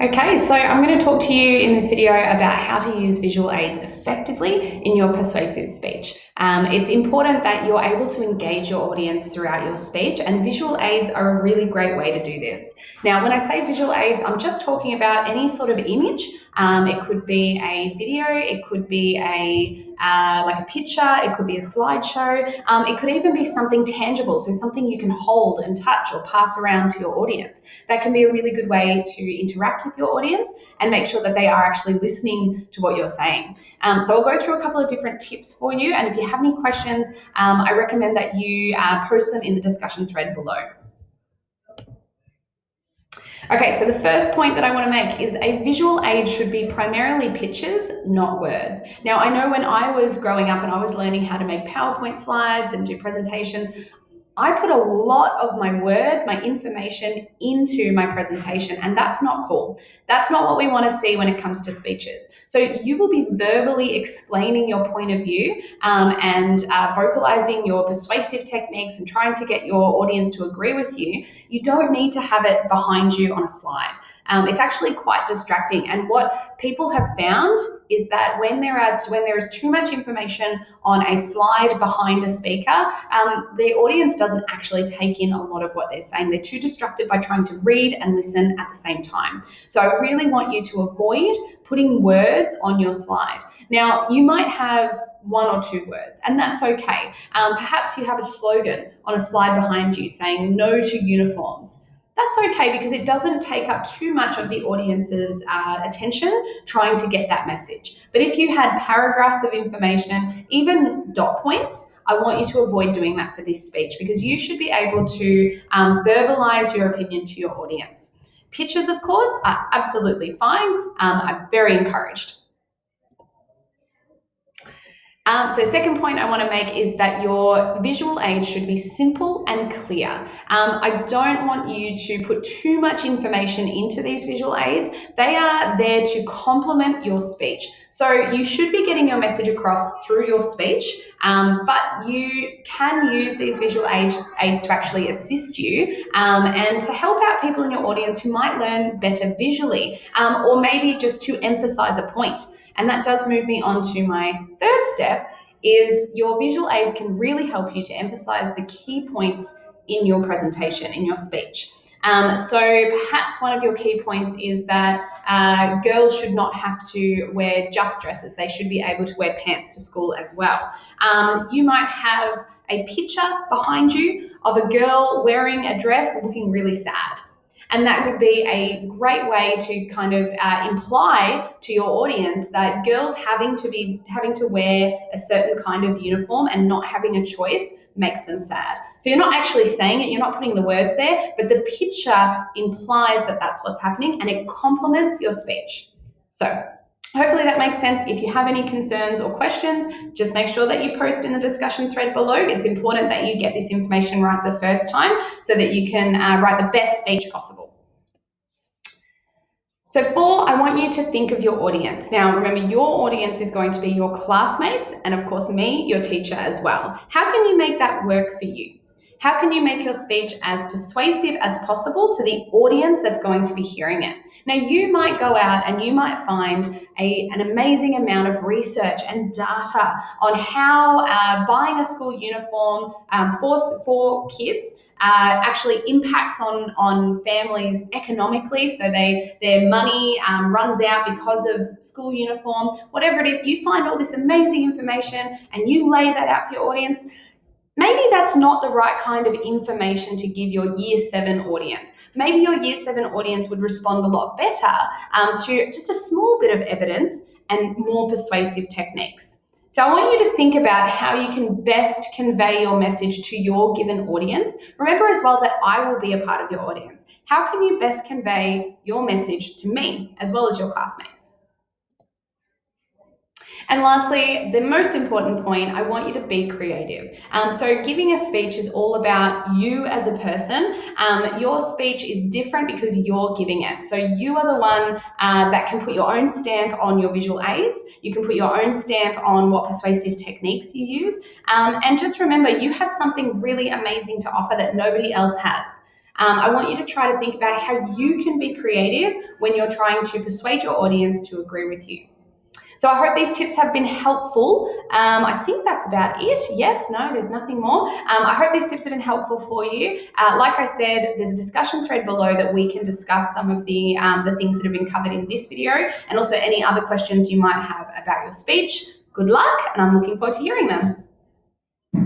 Okay, so I'm going to talk to you in this video about how to use visual aids effectively in your persuasive speech. It's important that you're able to engage your audience throughout your speech, and visual aids are a really great way to do this. Now, when I say visual aids, I'm just talking about any sort of image. It could be a video, it could be like a picture, it could be a slideshow, it could even be something tangible, so something you can hold and touch or pass around to your audience. That can be a really good way to interact with your audience and make sure that they are actually listening to what you're saying. So I'll go through a couple of different tips for you, and if you have any questions, I recommend that you post them in the discussion thread below. Okay, so the first point that I want to make is a visual aid should be primarily pictures, not words. Now, I know when I was growing up and I was learning how to make PowerPoint slides and do presentations, I put a lot of my words, my information into my presentation, and that's not cool. That's not what we want to see when it comes to speeches. So you will be verbally explaining your point of view and vocalizing your persuasive techniques and trying to get your audience to agree with you. You don't need to have it behind you on a slide. It's actually quite distracting, and what people have found is that when there is too much information on a slide behind a speaker, the audience doesn't actually take in a lot of what they're saying. They're too distracted by trying to read and listen at the same time. So I really want you to avoid putting words on your slide. Now, you might have one or two words, and that's okay. Perhaps you have a slogan on a slide behind you saying "No to uniforms." That's okay because it doesn't take up too much of the audience's attention trying to get that message. But if you had paragraphs of information, even dot points, I want you to avoid doing that for this speech because you should be able to verbalize your opinion to your audience. Pictures, of course, are absolutely fine. I'm very encouraged. So second point I want to make is that your visual aid should be simple and clear. I don't want you to put too much information into these visual aids. They are there to complement your speech. So you should be getting your message across through your speech, but you can use these visual aids to actually assist you and to help out people in your audience who might learn better visually, or maybe just to emphasize a point. And that does move me on to my third step, is your visual aids can really help you to emphasize the key points in your presentation, in your speech. So perhaps one of your key points is that girls should not have to wear just dresses. They should be able to wear pants to school as well. You might have a picture behind you of a girl wearing a dress looking really sad. And that would be a great way to kind of imply to your audience that girls having to wear a certain kind of uniform and not having a choice makes them sad. So you're not actually saying it, you're not putting the words there, but the picture implies that that's what's happening and it complements your speech. So hopefully that makes sense. If you have any concerns or questions, just make sure that you post in the discussion thread below. It's important that you get this information right the first time so that you can write the best speech possible. So 4, I want you to think of your audience. Now, remember, your audience is going to be your classmates and, of course, me, your teacher as well. How can you make that work for you? How can you make your speech as persuasive as possible to the audience that's going to be hearing it? Now, you might go out and you might find an amazing amount of research and data on how buying a school uniform for kids actually impacts on families economically, so their money runs out because of school uniform. Whatever it is, you find all this amazing information and you lay that out for your audience. Maybe that's not the right kind of information to give your Year 7 audience. Maybe your Year 7 audience would respond a lot better to just a small bit of evidence and more persuasive techniques. So I want you to think about how you can best convey your message to your given audience. Remember as well that I will be a part of your audience. How can you best convey your message to me as well as your classmates? And lastly, the most important point, I want you to be creative. So giving a speech is all about you as a person. Your speech is different because you're giving it. So you are the one that can put your own stamp on your visual aids. You can put your own stamp on what persuasive techniques you use. And just remember, you have something really amazing to offer that nobody else has. I want you to try to think about how you can be creative when you're trying to persuade your audience to agree with you. So I hope these tips have been helpful. I think that's about it. Yes, no, there's nothing more. I hope these tips have been helpful for you. Like I said, there's a discussion thread below that we can discuss some of the things that have been covered in this video, and also any other questions you might have about your speech. Good luck, and I'm looking forward to hearing them.